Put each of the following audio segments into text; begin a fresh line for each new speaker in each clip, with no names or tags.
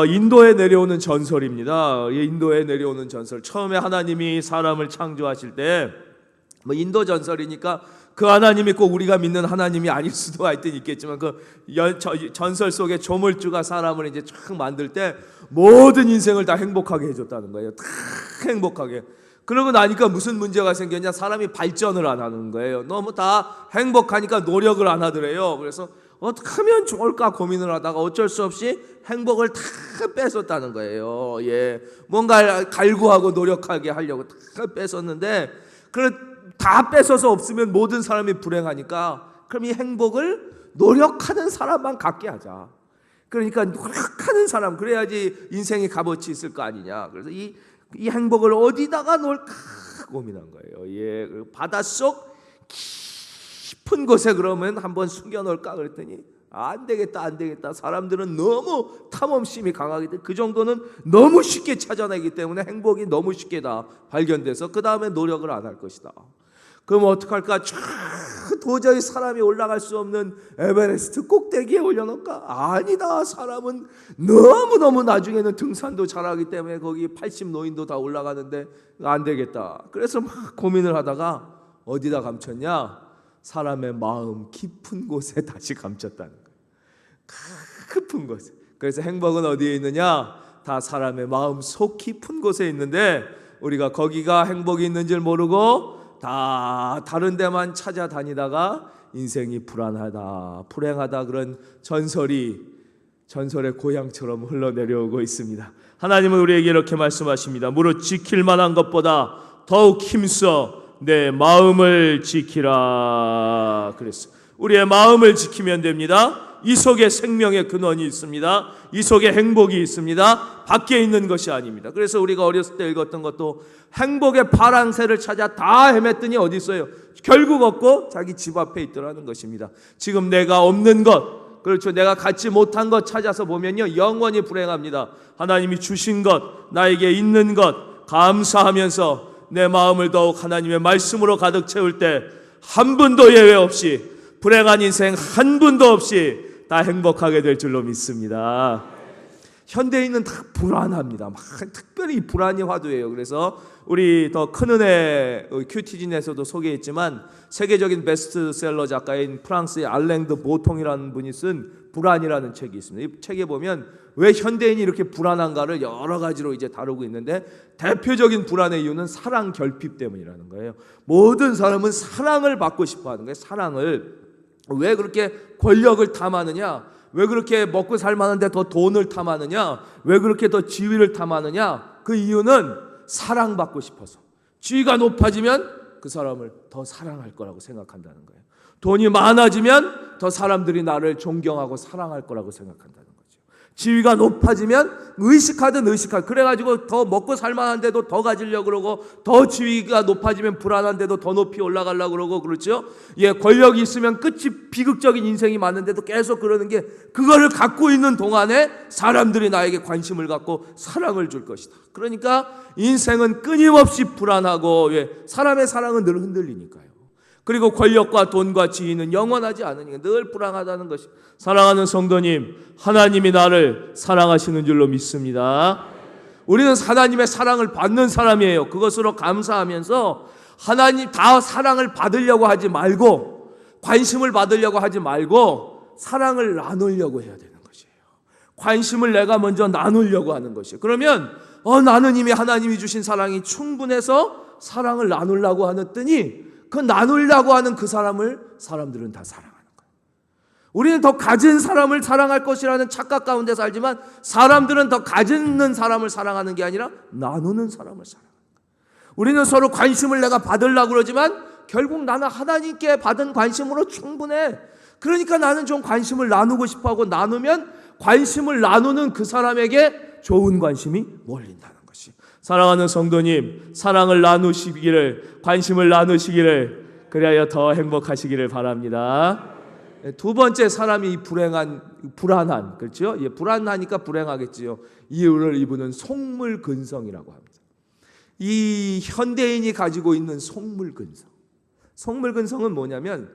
인도에 내려오는 전설입니다. 인도에 내려오는 전설. 처음에 하나님이 사람을 창조하실 때 인도 전설이니까 그 하나님이 꼭 우리가 믿는 하나님이 아닐 수도 하여튼 있겠지만 그 전설 속에 조물주가 사람을 이제 쫙 만들 때 모든 인생을 다 행복하게 해줬다는 거예요. 다 행복하게. 그러고 나니까 무슨 문제가 생겼냐? 사람이 발전을 안 하는 거예요. 너무 다 행복하니까 노력을 안 하더래요. 그래서 어떻게 하면 좋을까 고민을 하다가 어쩔 수 없이 행복을 다 뺏었다는 거예요. 뭔가 갈구하고 노력하게 하려고 다 뺏었는데 다 뺏어서 없으면 모든 사람이 불행하니까 그럼 이 행복을 노력하는 사람만 갖게 하자. 그러니까 노력하는 사람, 그래야지 인생이 값어치 있을 거 아니냐. 그래서 이 행복을 어디다가 놓을까 고민한 거예요. 바닷속 깊은 곳에 그러면 한번 숨겨놓을까 그랬더니 안 되겠다. 사람들은 너무 탐험심이 강하기 때문에 그 정도는 너무 쉽게 찾아내기 때문에 행복이 너무 쉽게 다 발견돼서 그 다음에 노력을 안 할 것이다. 그럼 어떡할까? 도저히 사람이 올라갈 수 없는 에베레스트 꼭대기에 올려놓을까? 아니다. 사람은 너무너무 나중에는 등산도 잘하기 때문에 거기 80노인도 다 올라가는데 안 되겠다. 그래서 막 고민을 하다가 어디다 감췄냐? 사람의 마음 깊은 곳에 다시 감췄다는 거예요. 깊은 곳에. 그래서 행복은 어디에 있느냐? 다 사람의 마음 속 깊은 곳에 있는데 우리가 거기가 행복이 있는 줄 모르고 다 다른 데만 찾아다니다가 인생이 불행하다 그런 전설의 고향처럼 흘러내려오고 있습니다. 하나님은 우리에게 이렇게 말씀하십니다. 무릇 지킬 만한 것보다 더욱 힘써 내 마음을 지키라 그랬어요. 우리의 마음을 지키면 됩니다. 이 속에 생명의 근원이 있습니다. 이 속에 행복이 있습니다. 밖에 있는 것이 아닙니다. 그래서 우리가 어렸을 때 읽었던 것도 행복의 파랑새를 찾아 다 헤맸더니 어디 있어요? 결국 없고 자기 집 앞에 있더라는 것입니다. 지금 내가 없는 것, 그렇죠, 내가 갖지 못한 것 찾아서 보면요 영원히 불행합니다. 하나님이 주신 것, 나에게 있는 것 감사하면서 내 마음을 더욱 하나님의 말씀으로 가득 채울 때 한 분도 예외 없이 불행한 인생 한 분도 없이 다 행복하게 될 줄로 믿습니다. 현대인은 다 불안합니다. 특별히 불안이 화두예요. 그래서 우리 더 큰 은혜 큐티진에서도 소개했지만 세계적인 베스트셀러 작가인 프랑스의 알랭 드 보통이라는 분이 쓴 불안이라는 책이 있습니다. 이 책에 보면 왜 현대인이 이렇게 불안한가를 여러 가지로 이제 다루고 있는데 대표적인 불안의 이유는 사랑 결핍 때문이라는 거예요. 모든 사람은 사랑을 받고 싶어 하는 거예요. 사랑을. 왜 그렇게 권력을 탐하느냐? 왜 그렇게 먹고 살만한데 더 돈을 탐하느냐? 왜 그렇게 더 지위를 탐하느냐? 그 이유는 사랑받고 싶어서. 지위가 높아지면 그 사람을 더 사랑할 거라고 생각한다는 거예요. 돈이 많아지면 더 사람들이 나를 존경하고 사랑할 거라고 생각한다는 거죠. 지위가 높아지면 의식하든 그래가지고 더 먹고 살만한데도 더 가지려고 그러고 더 지위가 높아지면 불안한데도 더 높이 올라가려고 그러고 그렇죠. 권력이 있으면 끝이 비극적인 인생이 많은데도 계속 그러는 게 그거를 갖고 있는 동안에 사람들이 나에게 관심을 갖고 사랑을 줄 것이다. 그러니까 인생은 끊임없이 불안하고 사람의 사랑은 늘 흔들리니까요. 그리고 권력과 돈과 지위는 영원하지 않으니까 늘 불안하다는 것이. 사랑하는 성도님, 하나님이 나를 사랑하시는 줄로 믿습니다. 우리는 하나님의 사랑을 받는 사람이에요. 그것으로 감사하면서 하나님 다 사랑을 받으려고 하지 말고 관심을 받으려고 하지 말고 사랑을 나누려고 해야 되는 것이에요. 관심을 내가 먼저 나누려고 하는 것이에요. 그러면 나는 이미 하나님이 주신 사랑이 충분해서 사랑을 나누려고 하더니 그 나누려고 하는 그 사람들은 다 사랑하는 거예요. 우리는 더 가진 사람을 사랑할 것이라는 착각 가운데 살지만 사람들은 더 가지는 사람을 사랑하는 게 아니라 나누는 사람을 사랑하는 거예요. 우리는 서로 관심을 내가 받으려고 그러지만 결국 나는 하나님께 받은 관심으로 충분해. 그러니까 나는 좀 관심을 나누고 싶어하고 나누면 관심을 나누는 그 사람에게 좋은 관심이 몰린다는 것이. 사랑하는 성도님, 사랑을 나누시기를, 관심을 나누시기를, 그래야 더 행복하시기를 바랍니다. 두 번째, 사람이 불안한, 그렇죠? 불안하니까 불행하겠지요. 이유를 이분은 속물근성이라고 합니다. 이 현대인이 가지고 있는 속물근성. 속물근성은 뭐냐면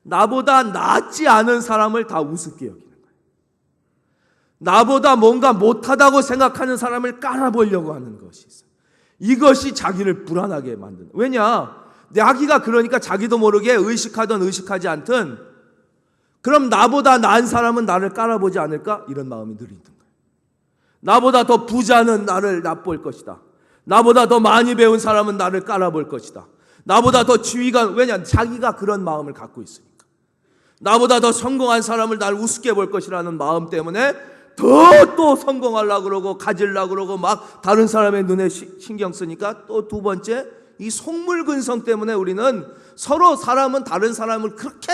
나보다 낫지 않은 사람을 다 우습게 여기는 거예요. 나보다 뭔가 못하다고 생각하는 사람을 깔아보려고 하는 것이 있어요. 이것이 자기를 불안하게 만드는. 왜냐? 자기가 그러니까 자기도 모르게 의식하든 의식하지 않든 그럼 나보다 나은 사람은 나를 깔아보지 않을까? 이런 마음이 늘 있는 거예요. 나보다 더 부자는 나를 얕볼 것이다. 나보다 더 많이 배운 사람은 나를 깔아볼 것이다. 나보다 더 지위가, 왜냐? 자기가 그런 마음을 갖고 있으니까. 나보다 더 성공한 사람을 나를 우습게 볼 것이라는 마음 때문에 더 또 성공하려고 그러고 가지려고 그러고 막 다른 사람의 눈에 신경 쓰니까 또 두 번째, 이 속물근성 때문에 우리는 서로 사람은 다른 사람을 그렇게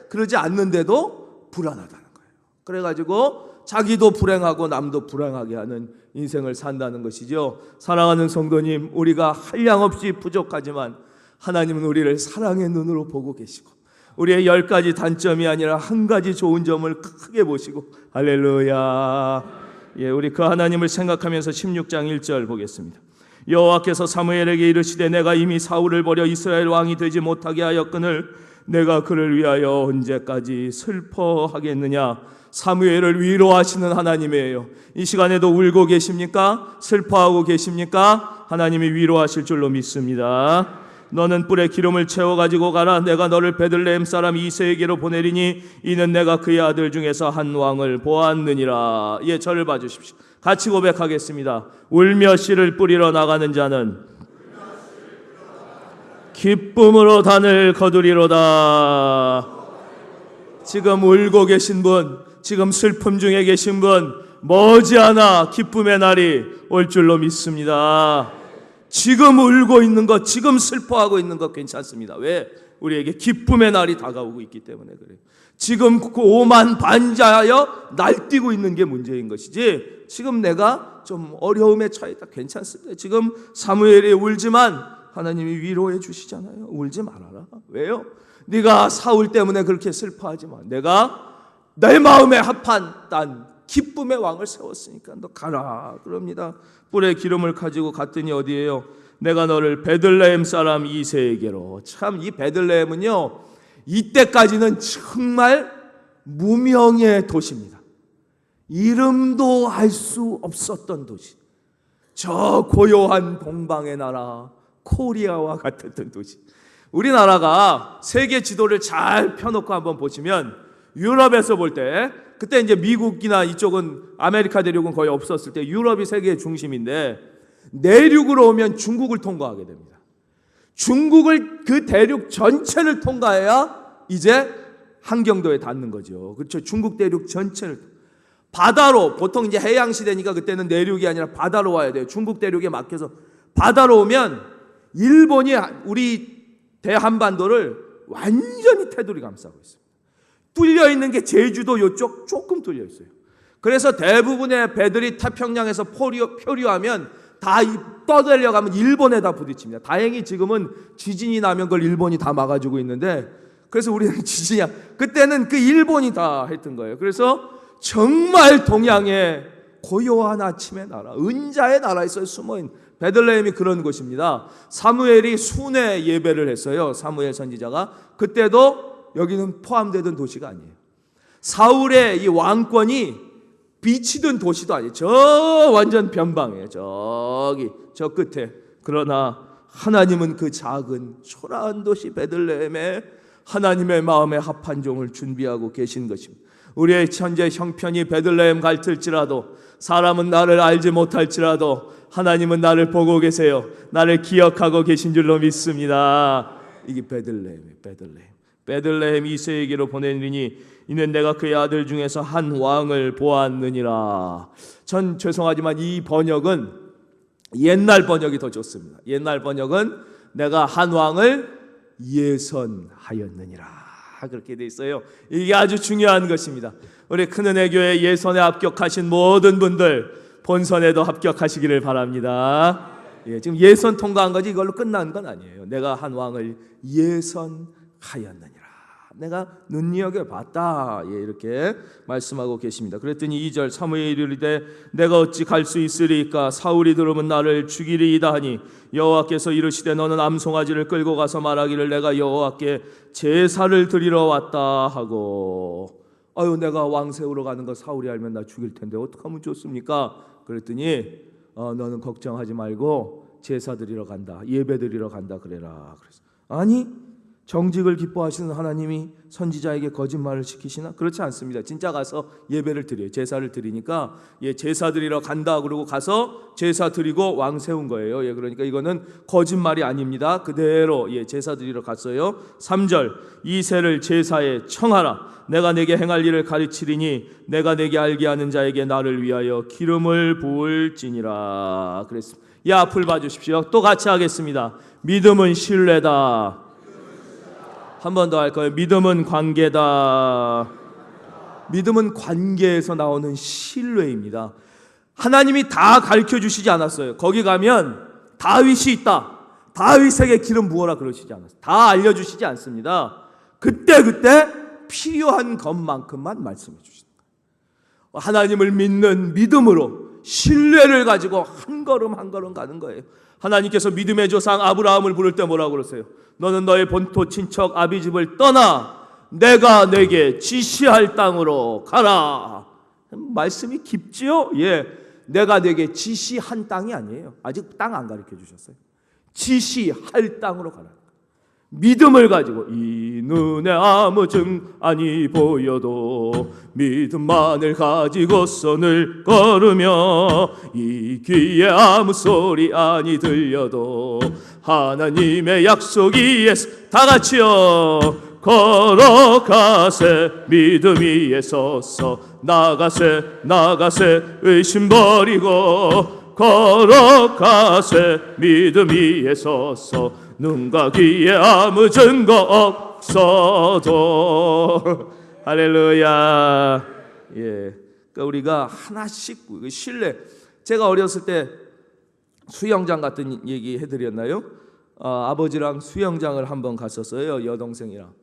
그러지 않는데도 불안하다는 거예요. 그래가지고 자기도 불행하고 남도 불행하게 하는 인생을 산다는 것이죠. 사랑하는 성도님, 우리가 한량없이 부족하지만 하나님은 우리를 사랑의 눈으로 보고 계시고 우리의 10가지 단점이 아니라 한 가지 좋은 점을 크게 보시고, 할렐루야. 우리 그 하나님을 생각하면서 16장 1절 보겠습니다. 여호와께서 사무엘에게 이르시되 내가 이미 사울을 버려 이스라엘 왕이 되지 못하게 하였거늘 내가 그를 위하여 언제까지 슬퍼하겠느냐. 사무엘을 위로하시는 하나님이에요. 이 시간에도 울고 계십니까? 슬퍼하고 계십니까? 하나님이 위로하실 줄로 믿습니다. 너는 뿔에 기름을 채워 가지고 가라. 내가 너를 베들레헴 사람 이새에게로 보내리니 이는 내가 그의 아들 중에서 한 왕을 보았느니라. 저를 봐주십시오. 같이 고백하겠습니다. 울며 씨를 뿌리러 나가는 자는 기쁨으로 단을 거두리로다. 지금 울고 계신 분, 지금 슬픔 중에 계신 분, 머지않아 기쁨의 날이 올 줄로 믿습니다. 지금 울고 있는 것, 지금 슬퍼하고 있는 것 괜찮습니다. 왜? 우리에게 기쁨의 날이 다가오고 있기 때문에 그래요. 지금 그 오만 반자하여 날뛰고 있는 게 문제인 것이지, 지금 내가 좀 어려움에 처했다 괜찮습니다. 지금 사무엘이 울지만 하나님이 위로해 주시잖아요. 울지 말아라. 왜요? 네가 사울 때문에 그렇게 슬퍼하지 마. 내가 내 마음에 합한 난 기쁨의 왕을 세웠으니까 너 가라 그럽니다. 뿔에 기름을 가지고 갔더니 어디에요? 내가 너를 베들레헴 사람 이새에게로. 참 이 베들레헴은요, 이때까지는 정말 무명의 도시입니다. 이름도 알 수 없었던 도시. 저 고요한 동방의 나라 코리아와 같았던 도시. 우리나라가 세계 지도를 잘 펴놓고 한번 보시면 유럽에서 볼 때, 그때 이제 미국이나 이쪽은 아메리카 대륙은 거의 없었을 때 유럽이 세계의 중심인데, 내륙으로 오면 중국을 통과하게 됩니다. 중국을 그 대륙 전체를 통과해야 이제 한경도에 닿는 거죠. 그렇죠? 중국 대륙 전체를 바다로, 보통 이제 해양 시대니까 그때는 내륙이 아니라 바다로 와야 돼요. 중국 대륙에 막혀서 바다로 오면 일본이 우리 대한반도를 완전히 테두리 감싸고 있습니다. 뚫려 있는 게 제주도 이쪽 조금 뚫려 있어요. 그래서 대부분의 배들이 태평양에서 표류하면 다 떠들려가면 일본에 다 부딪힙니다. 다행히 지금은 지진이 나면 그걸 일본이 다 막아주고 있는데, 그래서 우리는 지진이야. 그때는 그 일본이 다 했던 거예요. 그래서 정말 동양의 고요한 아침의 나라, 은자의 나라에서 숨어있는 베들레헴이 그런 곳입니다. 사무엘이 순회 예배를 했어요. 사무엘 선지자가. 그때도 여기는 포함되던 도시가 아니에요. 사울의 이 왕권이 비치던 도시도 아니에요. 저 완전 변방이에요. 저기 저 끝에. 그러나 하나님은 그 작은 초라한 도시 베들레헴에 하나님의 마음에 합한 종을 준비하고 계신 것입니다. 우리의 현재 형편이 베들레헴 같을지라도, 사람은 나를 알지 못할지라도 하나님은 나를 보고 계세요. 나를 기억하고 계신 줄로 믿습니다. 이게 베들레헴이에요. 베들레헴 이새에게로 보내리니 이는 내가 그의 아들 중에서 한 왕을 보았느니라. 전 죄송하지만 이 번역은 옛날 번역이 더 좋습니다. 옛날 번역은 내가 한 왕을 예선하였느니라, 그렇게 돼 있어요. 이게 아주 중요한 것입니다. 우리 큰은혜교회 예선에 합격하신 모든 분들 본선에도 합격하시기를 바랍니다. 지금 예선 통과한 거지 이걸로 끝난 건 아니에요. 내가 한 왕을 예선하였느니라, 내가 눈여겨봤다, 이렇게 말씀하고 계십니다. 그랬더니 2절 사무엘이 이르되 내가 어찌 갈 수 있으리까? 사울이 들으면 나를 죽이리이다 하니 여호와께서 이르시되 너는 암송아지를 끌고 가서 말하기를 내가 여호와께 제사를 드리러 왔다 하고. 아유 내가 왕 세우러 가는 거 사울이 알면 나 죽일 텐데 어떡하면 좋습니까? 그랬더니 너는 걱정하지 말고 제사 드리러 간다, 예배 드리러 간다 그래라. 그래서 아니 정직을 기뻐하시는 하나님이 선지자에게 거짓말을 시키시나? 그렇지 않습니다. 진짜 가서 예배를 드려요. 제사를 드리니까 제사 드리러 간다 그러고 가서 제사 드리고 왕 세운 거예요. 그러니까 이거는 거짓말이 아닙니다. 그대로 제사 드리러 갔어요. 3절 이새를 제사에 청하라. 내가 내게 행할 일을 가르치리니 내가 내게 알게 하는 자에게 나를 위하여 기름을 부을지니라. 그랬습니다. 앞을 봐주십시오. 또 같이 하겠습니다. 믿음은 신뢰다. 한 번 더 할 거예요. 믿음은 관계다. 믿음은 관계에서 나오는 신뢰입니다. 하나님이 다 가르쳐 주시지 않았어요. 거기 가면 다윗이 있다, 다윗에게 기름 부어라 그러시지 않았어요. 다 알려주시지 않습니다. 그때 필요한 것만큼만 말씀해 주십니다. 하나님을 믿는 믿음으로 신뢰를 가지고 한 걸음 한 걸음 가는 거예요. 하나님께서 믿음의 조상 아브라함을 부를 때 뭐라고 그러세요? 너는 너의 본토 친척 아비 집을 떠나 내가 내게 지시할 땅으로 가라. 말씀이 깊지요? 내가 내게 지시한 땅이 아니에요. 아직 땅 안 가르쳐 주셨어요. 지시할 땅으로 가라. 믿음을 가지고 이 눈에 아무 증 아니 보여도 믿음만을 가지고 손을 걸으며 이 귀에 아무 소리 아니 들려도 하나님의 약속이 다 같이요 걸어가세 믿음 위에 서서 나가세 의심 버리고 걸어가세 믿음 위에 서서 눈과 귀에 아무 증거 없어도 할렐루야. 그러니까 우리가 하나씩 신뢰. 제가 어렸을 때 수영장 같은 얘기 해드렸나요? 아버지랑 수영장을 한번 갔었어요. 여동생이랑.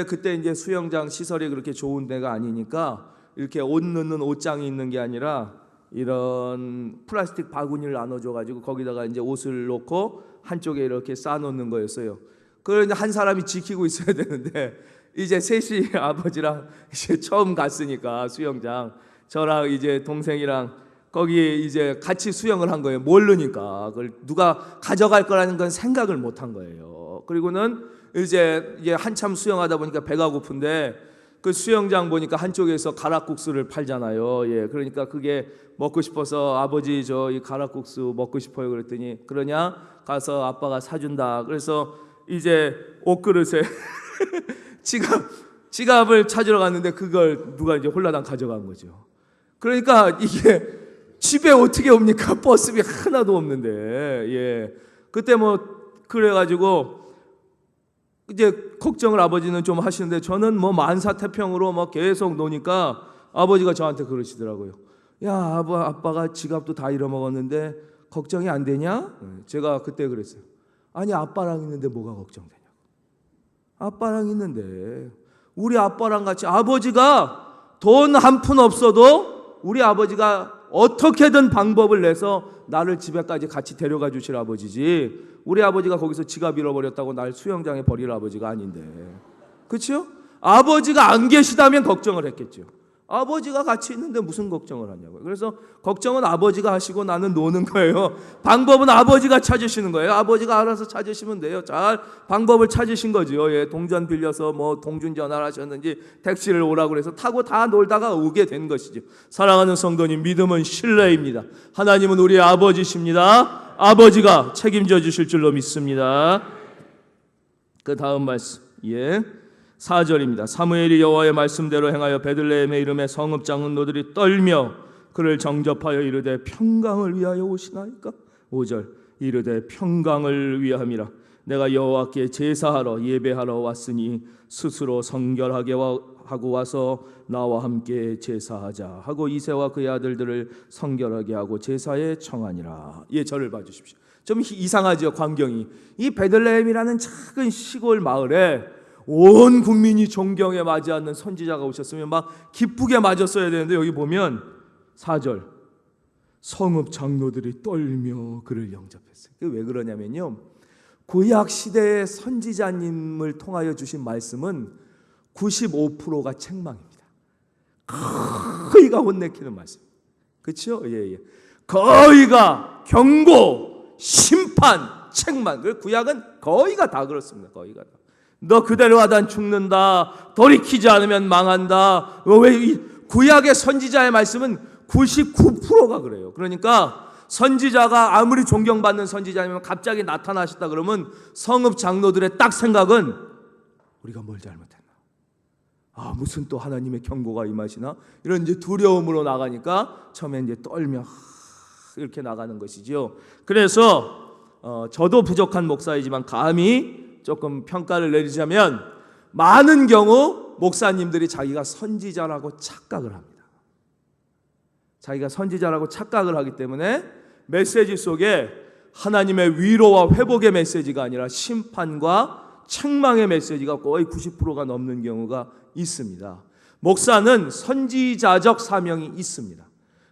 그때 이제 수영장 시설이 그렇게 좋은 데가 아니니까 이렇게 옷 넣는 옷장이 있는 게 아니라 이런 플라스틱 바구니를 나눠줘가지고 거기다가 이제 옷을 놓고 한쪽에 이렇게 쌓아놓는 거였어요. 그런데 한 사람이 지키고 있어야 되는데 이제 셋이 아버지랑 이제 처음 갔으니까 수영장 저랑 이제 동생이랑 거기에 이제 같이 수영을 한 거예요. 모르니까 그걸 누가 가져갈 거라는 건 생각을 못 한 거예요. 그리고는 이제 한참 수영하다 보니까 배가 고픈데 그 수영장 보니까 한쪽에서 가락국수를 팔잖아요. 그러니까 그게 먹고 싶어서 아버지 저 이 가락국수 먹고 싶어요. 그랬더니 그러냐? 가서 아빠가 사준다. 그래서 이제 옷그릇에 지갑을 찾으러 갔는데 그걸 누가 이제 홀라당 가져간 거죠. 그러니까 이게 집에 어떻게 옵니까? 버스비 하나도 없는데. 그때 뭐 그래가지고 이제 걱정을 아버지는 좀 하시는데 저는 뭐 만사태평으로 뭐 계속 노니까 아버지가 저한테 그러시더라고요. 야 아빠가 지갑도 다 잃어먹었는데 걱정이 안 되냐? 제가 그때 그랬어요. 아니 아빠랑 있는데 뭐가 걱정되냐고. 아빠랑 있는데 우리 아빠랑 같이 아버지가 돈 한 푼 없어도 우리 아버지가 어떻게든 방법을 내서 나를 집에까지 같이 데려가 주실 아버지지 우리 아버지가 거기서 지갑 잃어버렸다고 날 수영장에 버릴 아버지가 아닌데. 그렇죠? 아버지가 안 계시다면 걱정을 했겠죠. 아버지가 같이 있는데 무슨 걱정을 하냐고요. 그래서 걱정은 아버지가 하시고 나는 노는 거예요. 방법은 아버지가 찾으시는 거예요. 아버지가 알아서 찾으시면 돼요. 잘 방법을 찾으신 거죠. 동전 빌려서 뭐 동준 전화를 하셨는지 택시를 오라고 그래서 타고 다 놀다가 오게 된 것이죠. 사랑하는 성도님, 믿음은 신뢰입니다. 하나님은 우리의 아버지십니다. 아버지가 책임져 주실 줄로 믿습니다. 그 다음 말씀 4절입니다. 사무엘이 여호와의 말씀대로 행하여 베들레헴의 이름에 성읍 장로들이 떨며 그를 정접하여 이르되 평강을 위하여 오시나이까. 5절 이르되 평강을 위함이라. 내가 여호와께 제사하러 예배하러 왔으니 스스로 성결하게 하고 와서 나와 함께 제사하자 하고 이새와 그의 아들들을 성결하게 하고 제사에 청하니라. 저를 봐주십시오. 좀 이상하죠, 광경이. 이 베들레헴이라는 작은 시골 마을에 온 국민이 존경에 맞지 않는 선지자가 오셨으면 막 기쁘게 맞았어야 되는데 여기 보면 4절 성읍 장로들이 떨며 그를 영접했어요. 왜 그러냐면요, 구약 시대의 선지자님을 통하여 주신 말씀은 95%가 책망입니다. 거의가 혼내키는 말씀. 그렇죠? 예. 거의가 경고, 심판, 책망. 그 구약은 거의가 다 그렇습니다. 거의가 다. 너 그대로 하다 죽는다. 돌이키지 않으면 망한다. 왜 구약의 선지자의 말씀은 99%가 그래요. 그러니까 선지자가 아무리 존경받는 선지자면 갑자기 나타나셨다 그러면 성읍 장로들의 딱 생각은 우리가 뭘 잘못했나? 무슨 또 하나님의 경고가 임하시나? 이런 이제 두려움으로 나가니까 처음에 이제 떨며 이렇게 나가는 것이지요. 그래서 저도 부족한 목사이지만 감히 조금 평가를 내리자면 많은 경우 목사님들이 자기가 선지자라고 착각을 합니다. 자기가 선지자라고 착각을 하기 때문에 메시지 속에 하나님의 위로와 회복의 메시지가 아니라 심판과 책망의 메시지가 거의 90%가 넘는 경우가 있습니다. 목사는 선지자적 사명이 있습니다.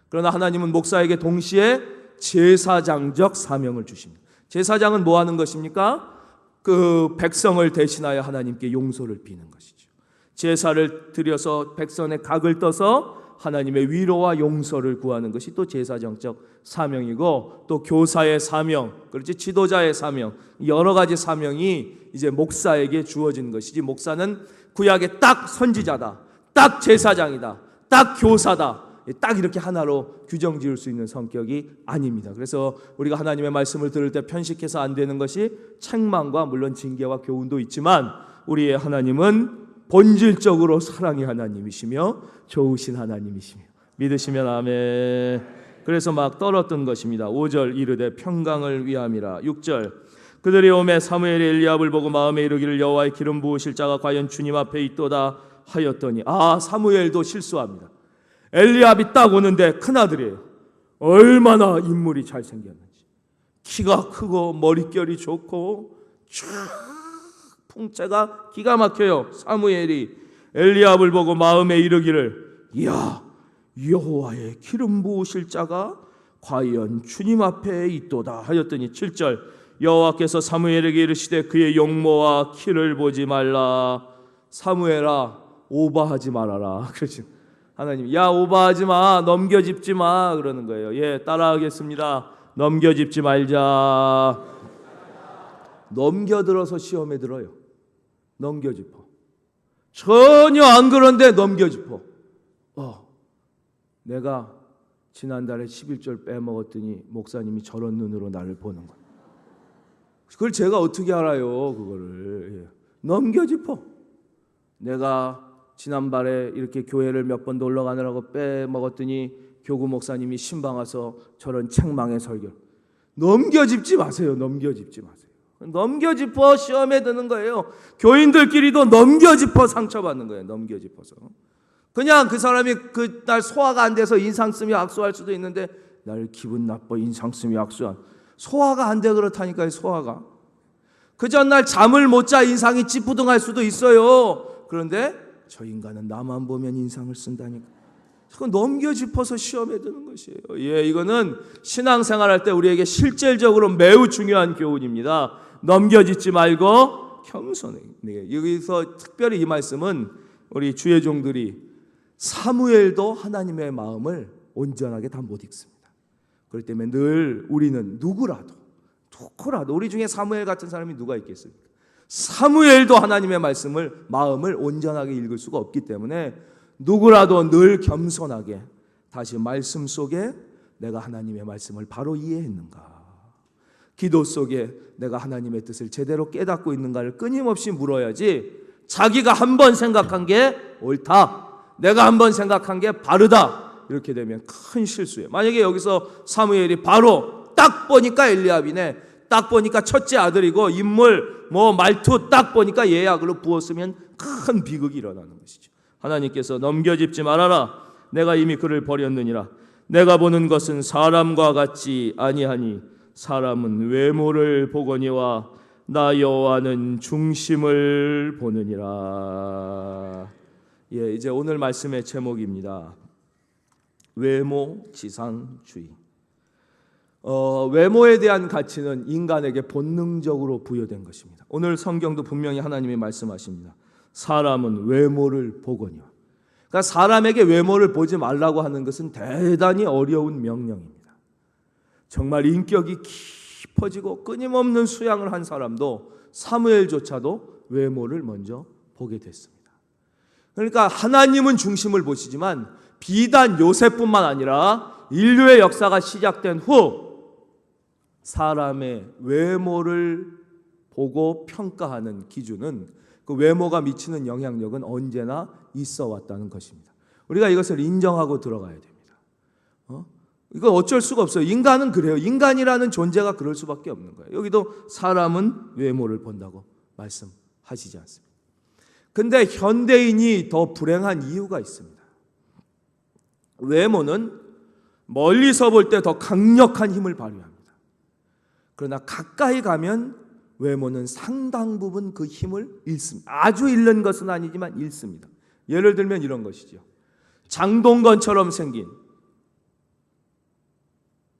그러나 하나님은 목사에게 동시에 제사장적 사명을 주십니다. 제사장은 뭐 하는 것입니까? 그 백성을 대신하여 하나님께 용서를 비는 것이죠. 제사를 드려서 백성의 각을 떠서 하나님의 위로와 용서를 구하는 것이 또 제사장적 사명이고, 또 교사의 사명, 그렇지, 지도자의 사명, 여러 가지 사명이 이제 목사에게 주어진 것이지, 목사는 구약의 딱 선지자다, 딱 제사장이다, 딱 교사다, 딱 이렇게 하나로 규정 지을 수 있는 성격이 아닙니다. 그래서 우리가 하나님의 말씀을 들을 때 편식해서 안 되는 것이 책망과 물론 징계와 교훈도 있지만, 우리의 하나님은 본질적으로 사랑의 하나님이시며 좋으신 하나님이시며, 믿으시면 아멘. 그래서 막 떨었던 것입니다. 5절 이르되 평강을 위함이라. 6절 그들이 오매 사무엘이 엘리압을 보고 마음에 이르기를 여호와의 기름 부으실 자가 과연 주님 앞에 있도다 하였더니, 사무엘도 실수합니다. 엘리압이 딱 오는데 큰아들이에요. 얼마나 인물이 잘생겼는지, 키가 크고 머릿결이 좋고 쫙 풍채가 기가 막혀요. 사무엘이 엘리압을 보고 마음에 이르기를 이야, 여호와의 기름 부으실 자가 과연 주님 앞에 있도다 하였더니 7절 여호와께서 사무엘에게 이르시되 그의 용모와 키를 보지 말라. 사무엘아, 오바하지 말아라. 그렇지. 하나님, 야, 오바하지 마, 넘겨짚지 마 그러는 거예요. 예, 따라하겠습니다. 넘겨짚지 말자. 넘겨들어서 시험에 들어요. 넘겨짚어. 전혀 안 그런데 넘겨짚어. 내가 지난달에 11절 빼먹었더니 목사님이 저런 눈으로 나를 보는 거야. 그걸 제가 어떻게 알아요? 그거를. 넘겨짚어. 내가 지난달에 이렇게 교회를 몇 번 놀러 가느라고 빼먹었더니 교구 목사님이 신방 와서 저런 책망의 설교. 넘겨짚지 마세요. 넘겨짚지 마세요. 넘겨짚어 시험에 드는 거예요. 교인들끼리도 넘겨짚어 상처받는 거예요. 넘겨짚어서. 그냥 그 사람이 그날 소화가 안 돼서 인상 쓰며 악수할 수도 있는데, 날 기분 나빠 인상 쓰며 악수한, 소화가 안 돼 그렇다니까요. 소화가. 그 전날 잠을 못 자 인상이 찌푸둥할 수도 있어요. 그런데 저 인간은 나만 보면 인상을 쓴다니까. 그건 넘겨짚어서 시험에 드는 것이에요. 예, 이거는 신앙생활할 때 우리에게 실질적으로 매우 중요한 교훈입니다. 넘겨짚지 말고 겸손해. 여기서 특별히 이 말씀은 우리 주의 종들이 사무엘도 하나님의 마음을 온전하게 다 못 읽습니다. 그렇기 때문에 늘 우리는 누구라도 우리 중에 사무엘 같은 사람이 누가 있겠습니까? 사무엘도 하나님의 마음을 온전하게 읽을 수가 없기 때문에 누구라도 늘 겸손하게 다시 말씀 속에 내가 하나님의 말씀을 바로 이해했는가, 기도 속에 내가 하나님의 뜻을 제대로 깨닫고 있는가를 끊임없이 물어야지, 자기가 한 번 생각한 게 옳다, 내가 한 번 생각한 게 바르다, 이렇게 되면 큰 실수예요. 만약에 여기서 사무엘이 바로 딱 보니까 엘리압이네, 딱 보니까 첫째 아들이고 인물 말투 딱 보니까 예약으로 부었으면 큰 비극이 일어나는 것이죠. 하나님께서 넘겨짚지 말아라. 내가 이미 그를 버렸느니라. 내가 보는 것은 사람과 같지 아니하니 사람은 외모를 보거니와 나 여호와는 중심을 보느니라. 예, 이제 오늘 말씀의 제목입니다. 외모 지상주의. 외모에 대한 가치는 인간에게 본능적으로 부여된 것입니다. 오늘 성경도 분명히 하나님이 말씀하십니다. 사람은 외모를 보거니와. 그러니까 그러니까 사람에게 외모를 보지 말라고 하는 것은 대단히 어려운 명령입니다. 정말 인격이 깊어지고 끊임없는 수양을 한 사람도 사무엘조차도 외모를 먼저 보게 됐습니다. 그러니까 하나님은 중심을 보시지만 비단 요셉뿐만 아니라 인류의 역사가 시작된 후 사람의 외모를 보고 평가하는 기준은 그 외모가 미치는 영향력은 언제나 있어 왔다는 것입니다. 우리가 이것을 인정하고 들어가야 됩니다. 이거 어쩔 수가 없어요. 인간은 그래요. 인간이라는 존재가 그럴 수밖에 없는 거예요. 여기도 사람은 외모를 본다고 말씀하시지 않습니다. 근데 현대인이 더 불행한 이유가 있습니다. 외모는 멀리서 볼 때 더 강력한 힘을 발휘합니다. 그러나 가까이 가면 외모는 상당 부분 그 힘을 잃습니다. 아주 잃는 것은 아니지만 잃습니다. 예를 들면 이런 것이죠. 장동건처럼 생긴,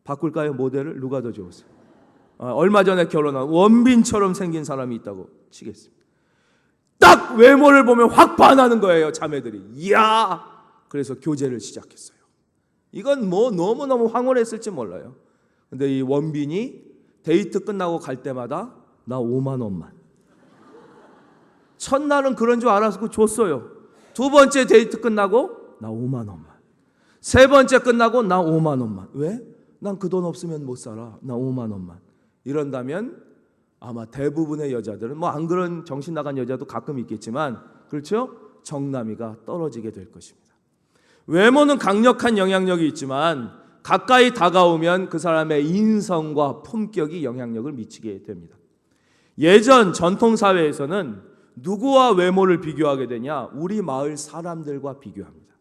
바꿀까요? 모델을? 누가 더 좋으세요? 얼마 전에 결혼한 원빈처럼 생긴 사람이 있다고 치겠습니다. 딱 외모를 보면 확 반하는 거예요, 자매들이. 이야! 그래서 교제를 시작했어요. 이건 뭐 너무너무 황홀했을지 몰라요. 근데 이 원빈이 데이트 끝나고 갈 때마다 나 5만 원만. 첫날은 그런 줄 알아서 줬어요. 두 번째 데이트 끝나고 나 5만 원만. 세 번째 끝나고 나 5만 원만. 왜? 난 그 돈 없으면 못 살아. 나 5만 원만. 이런다면 아마 대부분의 여자들은 뭐 안 그런 정신 나간 여자도 가끔 있겠지만 그렇죠? 정남이가 떨어지게 될 것입니다. 외모는 강력한 영향력이 있지만 가까이 다가오면 그 사람의 인성과 품격이 영향력을 미치게 됩니다. 예전 전통사회에서는 누구와 외모를 비교하게 되냐? 우리 마을 사람들과 비교합니다.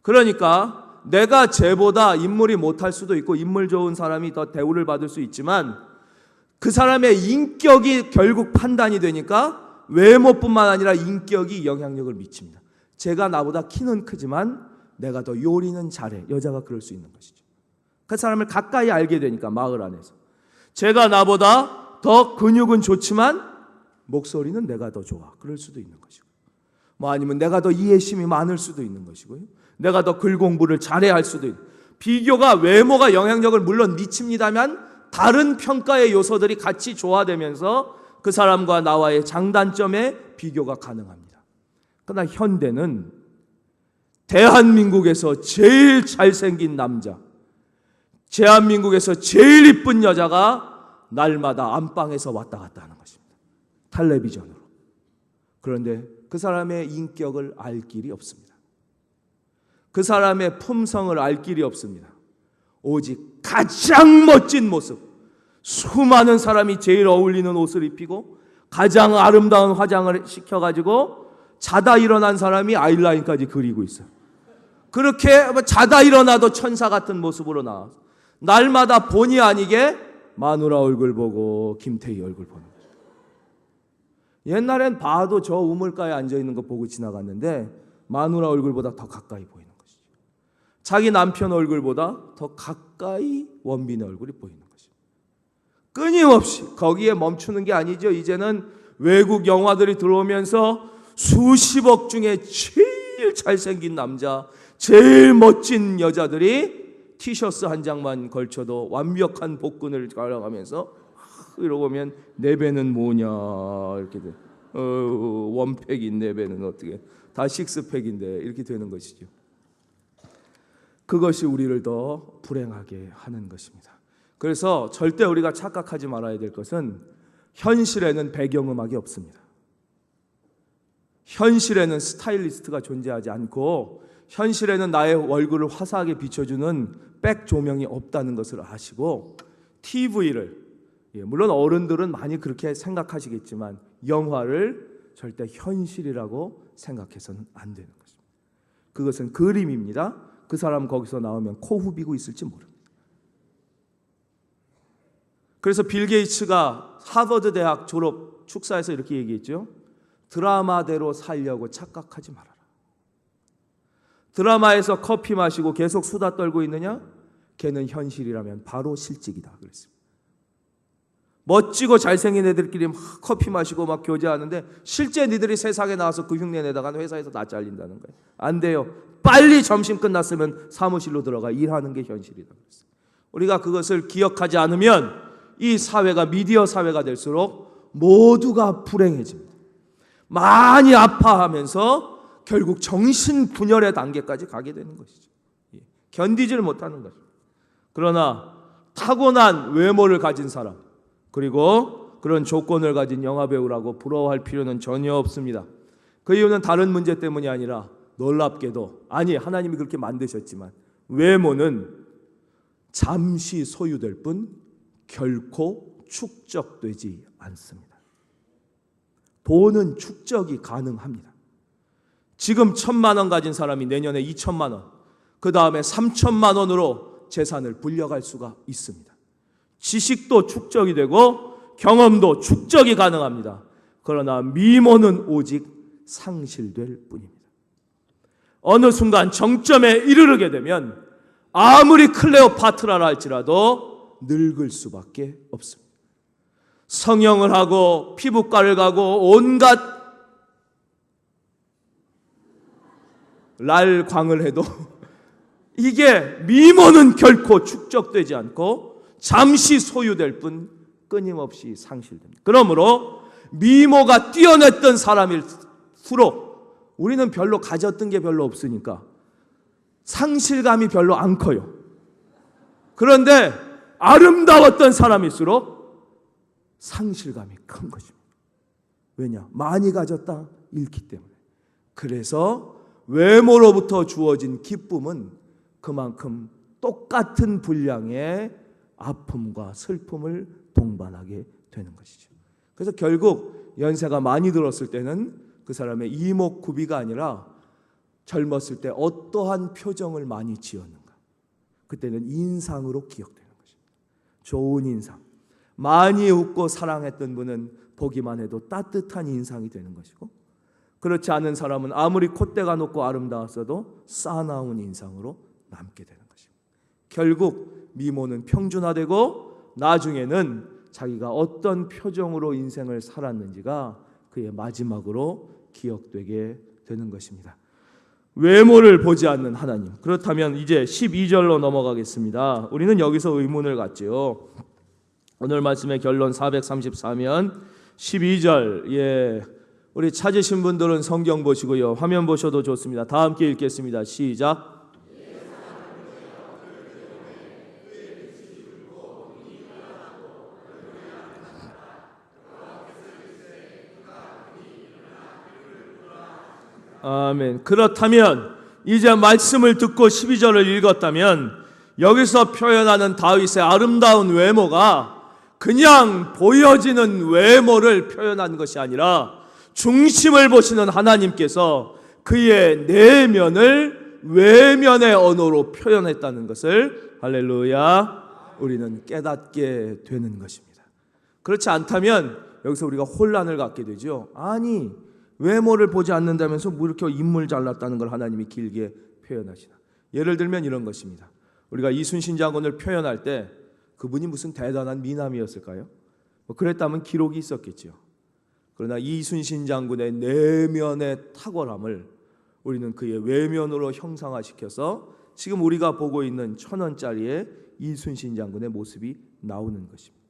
그러니까 내가 쟤보다 인물이 못할 수도 있고 인물 좋은 사람이 더 대우를 받을 수 있지만 그 사람의 인격이 결국 판단이 되니까 외모뿐만 아니라 인격이 영향력을 미칩니다. 제가 나보다 키는 크지만 내가 더 요리는 잘해. 여자가 그럴 수 있는 것이죠. 그 사람을 가까이 알게 되니까 마을 안에서. 제가 나보다 더 근육은 좋지만 목소리는 내가 더 좋아. 그럴 수도 있는 것이고. 뭐 아니면 내가 더 이해심이 많을 수도 있는 것이고요. 내가 더 글 공부를 잘해야 할 수도 있는. 비교가 외모가 영향력을 물론 미칩니다만 다른 평가의 요소들이 같이 조화되면서 그 사람과 나와의 장단점에 비교가 가능합니다. 그러나 현대는 대한민국에서 제일 잘생긴 남자, 대한민국에서 제일 이쁜 여자가 날마다 안방에서 왔다 갔다 하는 것입니다. 텔레비전으로. 그런데 그 사람의 인격을 알 길이 없습니다. 그 사람의 품성을 알 길이 없습니다. 오직 가장 멋진 모습, 수많은 사람이 제일 어울리는 옷을 입히고 가장 아름다운 화장을 시켜가지고 자다 일어난 사람이 아이라인까지 그리고 있어요. 그렇게 자다 일어나도 천사 같은 모습으로 나와 날마다 본의 아니게 마누라 얼굴 보고 김태희 얼굴 보는 거죠. 옛날엔 봐도 저 우물가에 앉아있는 거 보고 지나갔는데 마누라 얼굴보다 더 가까이 보이는 것이죠. 자기 남편 얼굴보다 더 가까이 원빈의 얼굴이 보이는 것이죠. 끊임없이 거기에 멈추는 게 아니죠. 이제는 외국 영화들이 들어오면서 수십억 중에 제일 잘생긴 남자, 제일 멋진 여자들이 티셔츠 한 장만 걸쳐도 완벽한 복근을 가려가면서 이러고 보면 내 배는 뭐냐 이렇게 돼. 원팩인 내 배는 어떻게 다 식스팩인데 이렇게 되는 것이죠. 그것이 우리를 더 불행하게 하는 것입니다. 그래서 절대 우리가 착각하지 말아야 될 것은 현실에는 배경음악이 없습니다. 현실에는 스타일리스트가 존재하지 않고 현실에는 나의 얼굴을 화사하게 비춰주는 백 조명이 없다는 것을 아시고 TV를, 물론 어른들은 많이 그렇게 생각하시겠지만 영화를 절대 현실이라고 생각해서는 안 되는 것입니다. 그것은 그림입니다. 그 사람 거기서 나오면 코 후비고 있을지 모릅니다. 그래서 빌 게이츠가 하버드 대학 졸업 축사에서 이렇게 얘기했죠. 드라마대로 살려고 착각하지 말아라. 드라마에서 커피 마시고 계속 수다 떨고 있느냐? 걔는 현실이라면 바로 실직이다 그랬습니다. 멋지고 잘생긴 애들끼리 막 커피 마시고 막 교제하는데 실제 니들이 세상에 나와서 그 흉내 내다가는 회사에서 나 잘린다는 거예요. 안 돼요. 빨리 점심 끝났으면 사무실로 들어가 일하는 게 현실이다. 우리가 그것을 기억하지 않으면 이 사회가 미디어 사회가 될수록 모두가 불행해집니다. 많이 아파하면서 결국 정신분열의 단계까지 가게 되는 것이죠. 견디지를 못하는 것입니다. 그러나 타고난 외모를 가진 사람, 그리고 그런 조건을 가진 영화배우라고 부러워할 필요는 전혀 없습니다. 그 이유는 다른 문제 때문이 아니라 놀랍게도, 아니 하나님이 그렇게 만드셨지만 외모는 잠시 소유될 뿐 결코 축적되지 않습니다. 보는 축적이 가능합니다. 지금 1,000만 원 가진 사람이 내년에 2,000만 원, 그 다음에 3,000만 원으로 재산을 불려갈 수가 있습니다. 지식도 축적이 되고 경험도 축적이 가능합니다. 그러나 미모는 오직 상실될 뿐입니다. 어느 순간 정점에 이르르게 되면 아무리 클레오파트라라 할지라도 늙을 수밖에 없습니다. 성형을 하고 피부과를 가고 온갖 랄광을 해도 이게 미모는 결코 축적되지 않고 잠시 소유될 뿐 끊임없이 상실됩니다. 그러므로 미모가 뛰어났던 사람일수록 우리는 별로 가졌던 게 별로 없으니까 상실감이 별로 안 커요. 그런데 아름다웠던 사람일수록 상실감이 큰 것입니다. 왜냐? 많이 가졌다 잃기 때문에. 그래서 외모로부터 주어진 기쁨은 그만큼 똑같은 분량의 아픔과 슬픔을 동반하게 되는 것이죠. 그래서 결국 연세가 많이 들었을 때는 그 사람의 이목구비가 아니라 젊었을 때 어떠한 표정을 많이 지었는가, 그때는 인상으로 기억되는 것입니다. 좋은 인상, 많이 웃고 사랑했던 분은 보기만 해도 따뜻한 인상이 되는 것이고, 그렇지 않은 사람은 아무리 콧대가 높고 아름다웠어도 싸나운 인상으로 남게 되는 것입니다. 결국 미모는 평준화되고 나중에는 자기가 어떤 표정으로 인생을 살았는지가 그의 마지막으로 기억되게 되는 것입니다. 외모를 보지 않는 하나님. 그렇다면 이제 12절로 넘어가겠습니다. 우리는 여기서 의문을 갖지요. 오늘 말씀의 결론 434면 12절. 우리 찾으신 분들은 성경 보시고요. 화면 보셔도 좋습니다. 다 함께 읽겠습니다. 시작. 아멘. 그렇다면 이제 말씀을 듣고 12절을 읽었다면 여기서 표현하는 다윗의 아름다운 외모가 그냥 보여지는 외모를 표현한 것이 아니라 중심을 보시는 하나님께서 그의 내면을 외면의 언어로 표현했다는 것을 할렐루야 우리는 깨닫게 되는 것입니다. 그렇지 않다면 여기서 우리가 혼란을 갖게 되죠. 아니 외모를 보지 않는다면서 뭐 이렇게 인물 잘났다는 걸 하나님이 길게 표현하시나. 예를 들면 이런 것입니다. 우리가 이순신 장군을 표현할 때 그분이 무슨 대단한 미남이었을까요? 뭐 그랬다면 기록이 있었겠죠. 그러나 이순신 장군의 내면의 탁월함을 우리는 그의 외면으로 형상화시켜서 지금 우리가 보고 있는 1,000원짜리의 이순신 장군의 모습이 나오는 것입니다.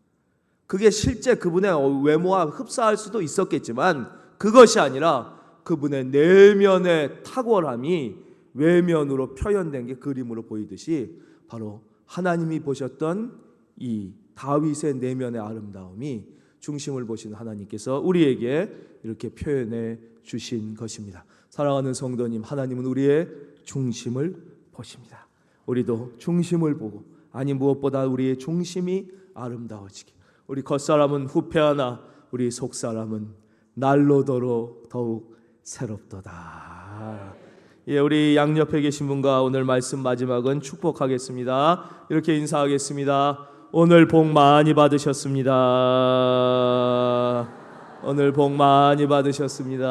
그게 실제 그분의 외모와 흡사할 수도 있었겠지만 그것이 아니라 그분의 내면의 탁월함이 외면으로 표현된 게 그림으로 보이듯이 바로 하나님이 보셨던 이 다윗의 내면의 아름다움이 중심을 보시는 하나님께서 우리에게 이렇게 표현해 주신 것입니다. 사랑하는 성도님, 하나님은 우리의 중심을 보십니다. 우리도 중심을 보고, 아니 무엇보다 우리의 중심이 아름다워지게, 우리 겉사람은 후패하나 우리 속사람은 날로더러 더욱 새롭도다. 예, 우리 양옆에 계신 분과 오늘 말씀 마지막은 축복하겠습니다. 이렇게 인사하겠습니다. 오늘 복 많이 받으셨습니다. 오늘 복 많이 받으셨습니다.